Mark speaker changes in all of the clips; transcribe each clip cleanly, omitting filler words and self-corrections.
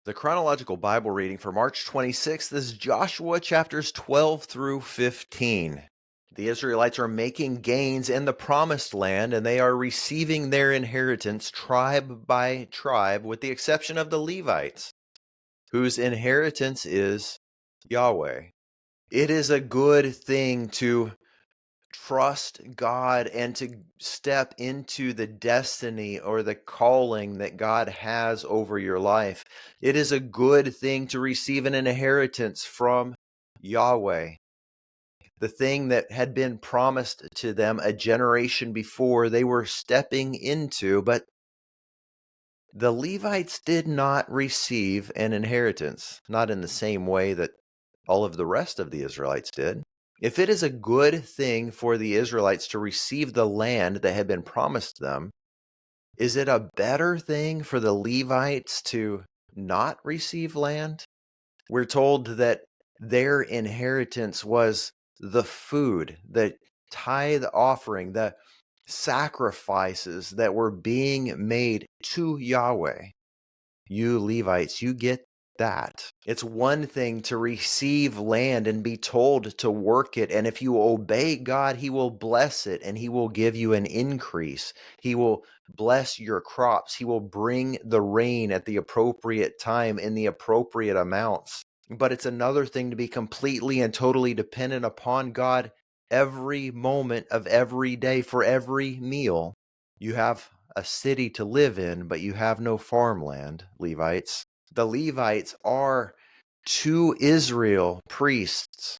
Speaker 1: The Chronological Bible Reading for March 26th is Joshua chapters 12 through 15. The Israelites are making gains in the Promised Land, and they are receiving their inheritance tribe by tribe, with the exception of the Levites, whose inheritance is Yahweh. It is a good thing to trust God and to step into the destiny or the calling that God has over your life. It is a good thing to receive an inheritance from Yahweh. The thing that had been promised to them a generation before, they were stepping into, but the Levites did not receive an inheritance, not in the same way that all of the rest of the Israelites did. If it is a good thing for the Israelites to receive the land that had been promised them, is it a better thing for the Levites to not receive land? We're told that their inheritance was the food, the tithe offering, the sacrifices that were being made to Yahweh. You Levites, you get that. It's one thing to receive land and be told to work it, and if you obey God, He will bless it and He will give you an increase. He will bless your crops. He will bring the rain at the appropriate time in the appropriate amounts. But it's another thing to be completely and totally dependent upon God every moment of every day for every meal. You have a city to live in, but you have no farmland, Levites. The Levites are to Israel priests,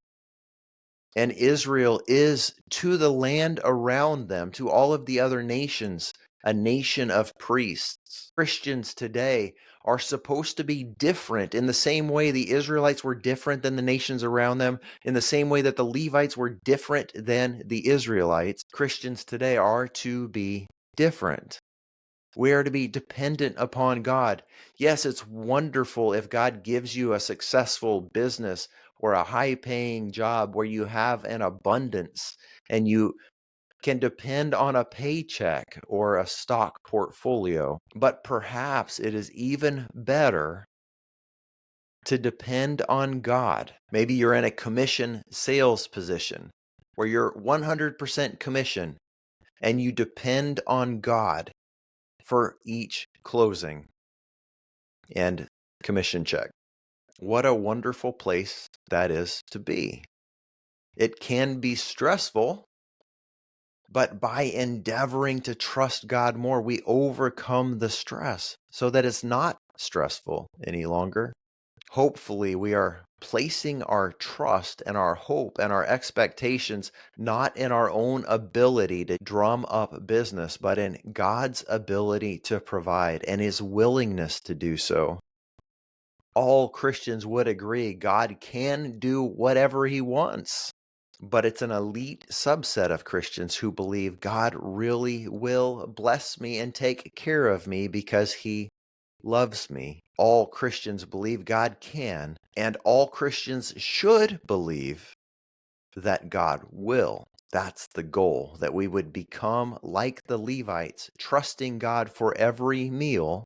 Speaker 1: and Israel is to the land around them, to all of the other nations, a nation of priests. Christians today are supposed to be different in the same way the Israelites were different than the nations around them, in the same way that the Levites were different than the Israelites. Christians today are to be different. We are to be dependent upon God. Yes, it's wonderful if God gives you a successful business or a high-paying job where you have an abundance and you can depend on a paycheck or a stock portfolio. But perhaps it is even better to depend on God. Maybe you're in a commission sales position where you're 100% commission and you depend on God for each closing and commission check. What a wonderful place that is to be. It can be stressful, but by endeavoring to trust God more, we overcome the stress so that it's not stressful any longer. Hopefully, we are placing our trust and our hope and our expectations not in our own ability to drum up business, but in God's ability to provide and His willingness to do so. All Christians would agree God can do whatever He wants, but it's an elite subset of Christians who believe God really will bless me and take care of me because He loves me. All Christians believe God can, and all Christians should believe that God will. That's the goal, that we would become like the Levites, trusting God for every meal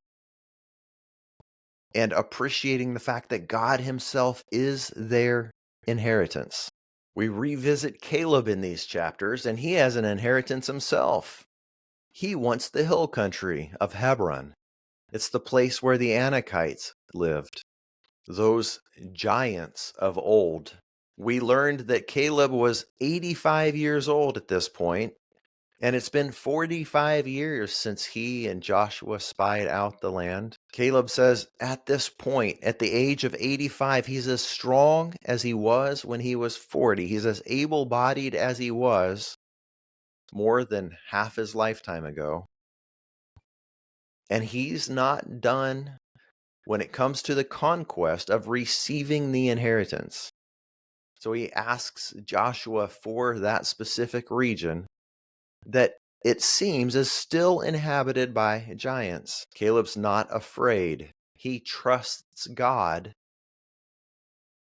Speaker 1: and appreciating the fact that God Himself is their inheritance. We revisit Caleb in these chapters, and he has an inheritance himself. He wants the hill country of Hebron. It's the place where the Anakites lived, those giants of old. We learned that Caleb was 85 years old at this point, and it's been 45 years since he and Joshua spied out the land. Caleb says at this point, at the age of 85, he's as strong as he was when he was 40. He's as able-bodied as he was more than half his lifetime ago. And he's not done when it comes to the conquest of receiving the inheritance. So he asks Joshua for that specific region that it seems is still inhabited by giants. Caleb's not afraid. He trusts God,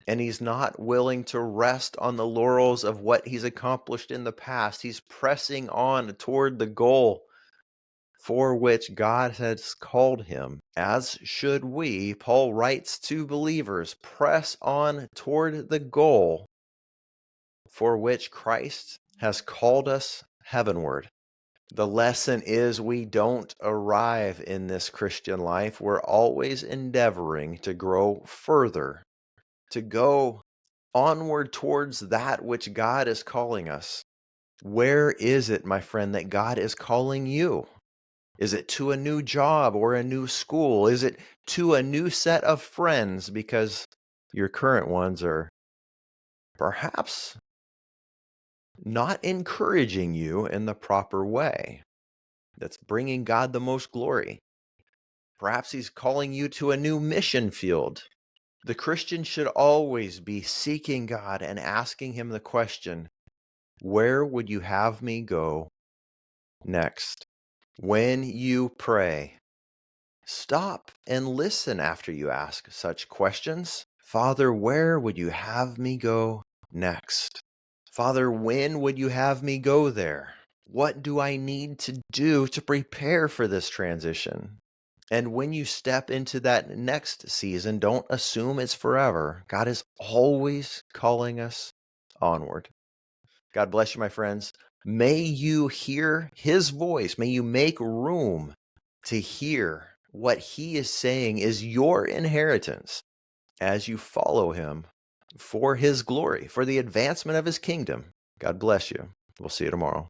Speaker 1: and he's not willing to rest on the laurels of what he's accomplished in the past. He's pressing on toward the goal for which God has called him, as should we. Paul writes to believers, press on toward the goal for which Christ has called us heavenward. The lesson is we don't arrive in this Christian life. We're always endeavoring to grow further, to go onward towards that which God is calling us. Where is it, my friend, that God is calling you? Is it to a new job or a new school? Is it to a new set of friends because your current ones are perhaps not encouraging you in the proper way that's bringing God the most glory? Perhaps he's calling you to a new mission field. The Christian should always be seeking God and asking him the question, where would you have me go next? When you pray, stop and listen after you ask such questions. Father, where would you have me go next? Father, when would you have me go there? What do I need to do to prepare for this transition? And when you step into that next season, don't assume it's forever. God is always calling us onward. God bless you, my friends. May you hear his voice. May you make room to hear what he is saying is your inheritance as you follow him for his glory, for the advancement of his kingdom. God bless you. We'll see you tomorrow.